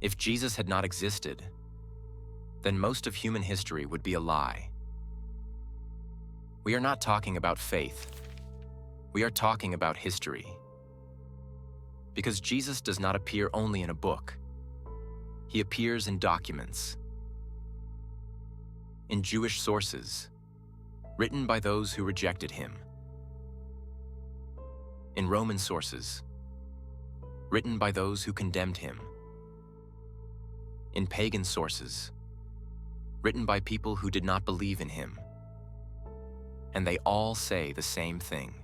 If Jesus had not existed, then most of human history would be a lie. We are not talking about faith. We are talking about history. Because Jesus does not appear only in a book. He appears in documents, in Jewish sources, written by those who rejected him, in Roman sources, written by those who condemned him, in pagan sources, written by people who did not believe in him. And they all say the same thing.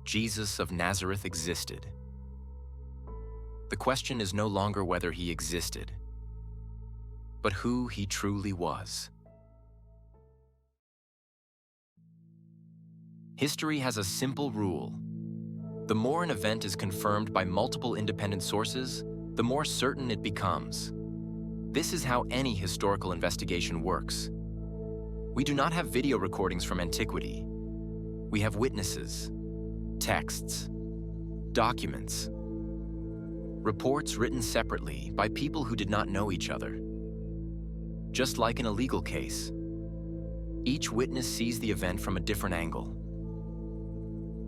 Jesus of Nazareth existed. The question is no longer whether he existed, but who he truly was. History has a simple rule. The more an event is confirmed by multiple independent sources, the more certain it becomes. This is how any historical investigation works. We do not have video recordings from antiquity. We have witnesses, texts, documents, reports written separately by people who did not know each other. Just like in a legal case, each witness sees the event from a different angle.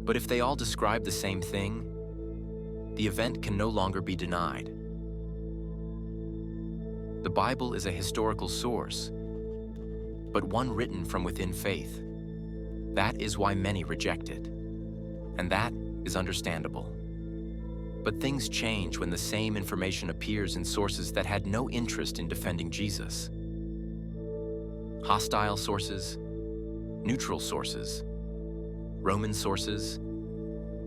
But if they all describe the same thing, the event can no longer be denied. The Bible is a historical source, but one written from within faith. That is why many reject it, and that is understandable. But things change when the same information appears in sources that had no interest in defending Jesus. Hostile sources, neutral sources, Roman sources,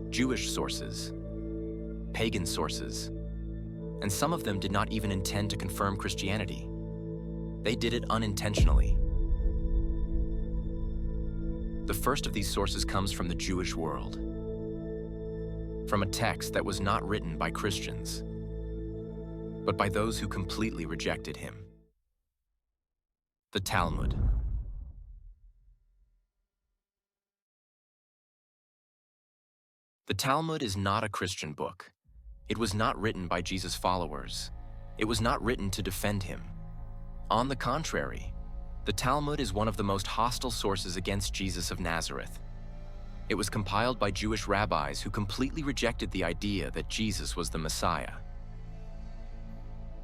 Jewish sources, pagan sources, and some of them did not even intend to confirm Christianity. They did it unintentionally. The first of these sources comes from the Jewish world, from a text that was not written by Christians, but by those who completely rejected him. The Talmud. The Talmud is not a Christian book. It was not written by Jesus' followers. It was not written to defend him. On the contrary, the Talmud is one of the most hostile sources against Jesus of Nazareth. It was compiled by Jewish rabbis who completely rejected the idea that Jesus was the Messiah.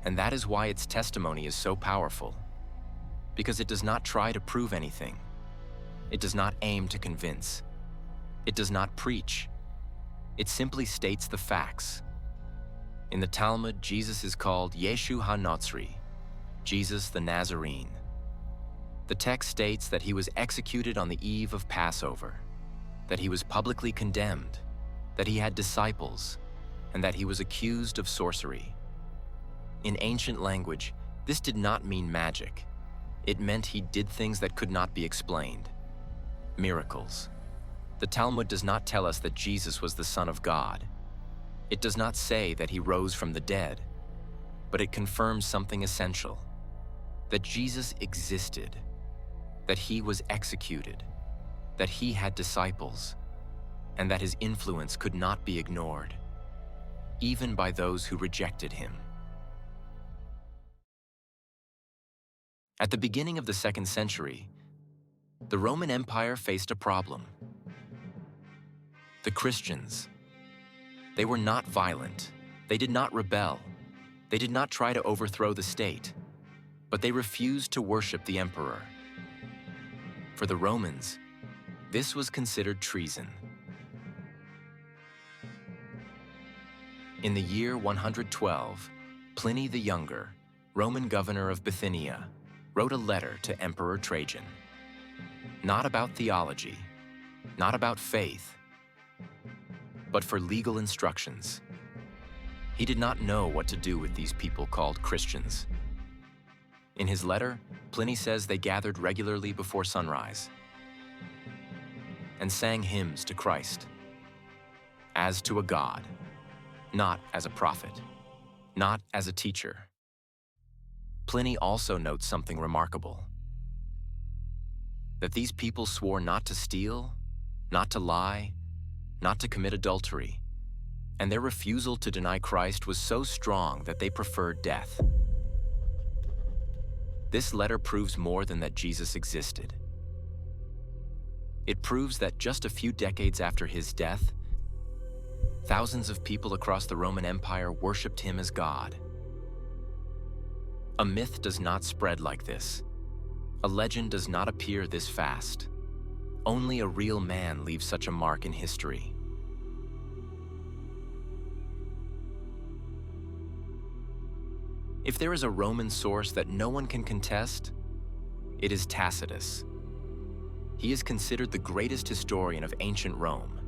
And that is why its testimony is so powerful, because it does not try to prove anything. It does not aim to convince. It does not preach. It simply states the facts. In the Talmud, Jesus is called Yeshu HaNotzri, Jesus the Nazarene. The text states that he was executed on the eve of Passover, that he was publicly condemned, that he had disciples, and that he was accused of sorcery. In ancient language, this did not mean magic. It meant he did things that could not be explained. Miracles. The Talmud does not tell us that Jesus was the Son of God. It does not say that he rose from the dead, but it confirms something essential, that Jesus existed, that he was executed, that he had disciples, and that his influence could not be ignored, even by those who rejected him. At the beginning of the 2nd century, the Roman Empire faced a problem. The Christians. They were not violent. They did not rebel. They did not try to overthrow the state, but they refused to worship the emperor. For the Romans, this was considered treason. In the year 112, Pliny the Younger, Roman governor of Bithynia, wrote a letter to Emperor Trajan. Not about theology, not about faith, but for legal instructions. He did not know what to do with these people called Christians. In his letter, Pliny says they gathered regularly before sunrise and sang hymns to Christ, as to a God, not as a prophet, not as a teacher. Pliny also notes something remarkable, that these people swore not to steal, not to lie, not to commit adultery, and their refusal to deny Christ was so strong that they preferred death. This letter proves more than that Jesus existed. It proves that just a few decades after his death, thousands of people across the Roman Empire worshipped him as God. A myth does not spread like this. A legend does not appear this fast. Only a real man leaves such a mark in history. If there is a Roman source that no one can contest, it is Tacitus. He is considered the greatest historian of ancient Rome.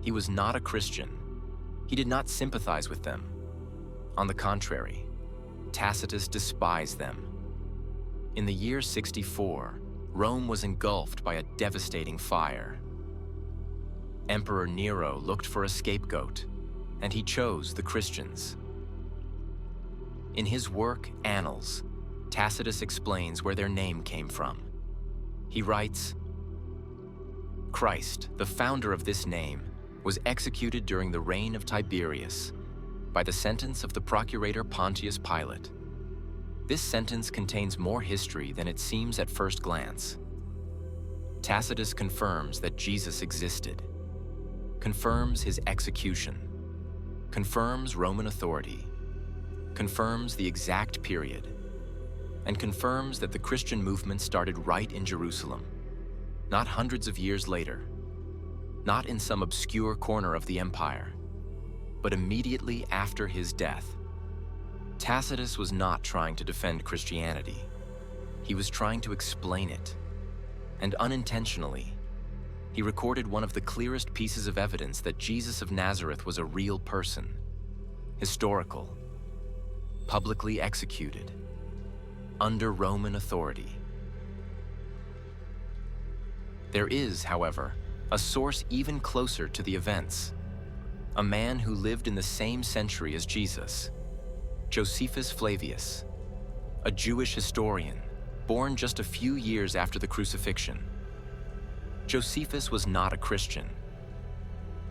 He was not a Christian. He did not sympathize with them. On the contrary, Tacitus despised them. In the year 64, Rome was engulfed by a devastating fire. Emperor Nero looked for a scapegoat, and he chose the Christians. In his work, Annals, Tacitus explains where their name came from. He writes, "Christ, the founder of this name, was executed during the reign of Tiberius by the sentence of the procurator Pontius Pilate. This sentence contains more history than it seems at first glance. Tacitus confirms that Jesus existed, confirms his execution, confirms Roman authority, confirms the exact period, and confirms that the Christian movement started right in Jerusalem, not hundreds of years later, not in some obscure corner of the empire, but immediately after his death. Tacitus was not trying to defend Christianity. He was trying to explain it. And unintentionally, he recorded one of the clearest pieces of evidence that Jesus of Nazareth was a real person, historical, publicly executed, under Roman authority. There is, however, a source even closer to the events, a man who lived in the same century as Jesus, Josephus Flavius, a Jewish historian, born just a few years after the crucifixion. Josephus was not a Christian.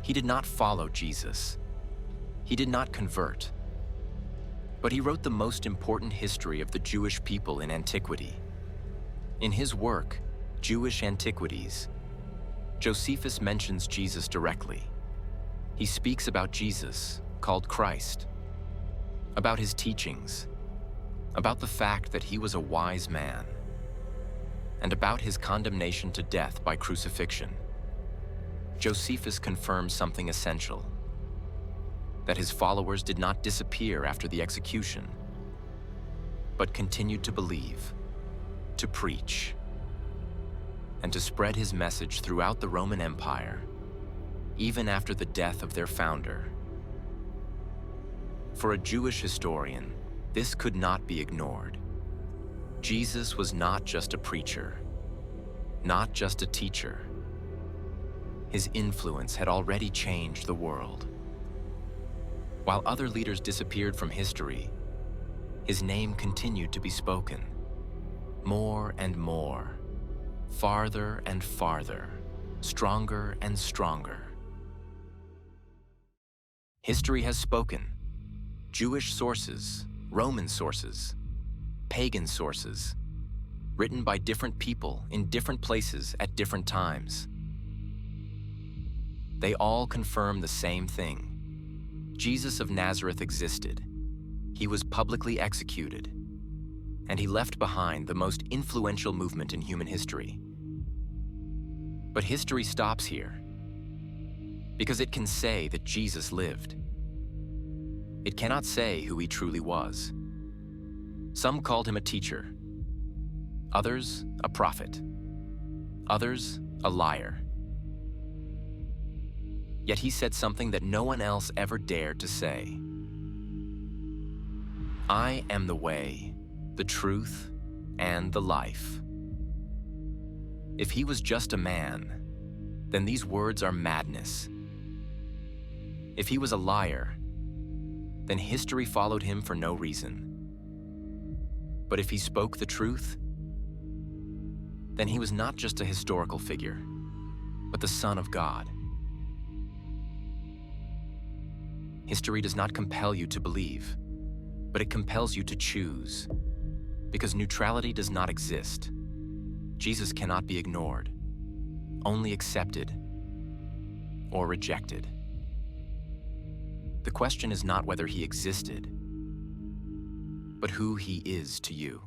He did not follow Jesus. He did not convert. But he wrote the most important history of the Jewish people in antiquity. In his work, Jewish Antiquities, Josephus mentions Jesus directly. He speaks about Jesus, called Christ, about his teachings, about the fact that he was a wise man, and about his condemnation to death by crucifixion. Josephus confirms something essential, that his followers did not disappear after the execution, but continued to believe, to preach, and to spread his message throughout the Roman Empire, even after the death of their founder. For a Jewish historian, this could not be ignored. Jesus was not just a preacher, not just a teacher. His influence had already changed the world. While other leaders disappeared from history, his name continued to be spoken, more and more, farther and farther, stronger and stronger. History has spoken. Jewish sources, Roman sources, pagan sources, written by different people in different places at different times. They all confirm the same thing. Jesus of Nazareth existed. He was publicly executed, and he left behind the most influential movement in human history. But history stops here, because it can say that Jesus lived. It cannot say who he truly was. Some called him a teacher, others a prophet, others a liar. Yet he said something that no one else ever dared to say. I am the way, the truth, and the life. If he was just a man, then these words are madness. If he was a liar, then history followed him for no reason. But if he spoke the truth, then he was not just a historical figure, but the Son of God. History does not compel you to believe, but it compels you to choose. Because neutrality does not exist. Jesus cannot be ignored, only accepted or rejected. The question is not whether he existed, but who he is to you.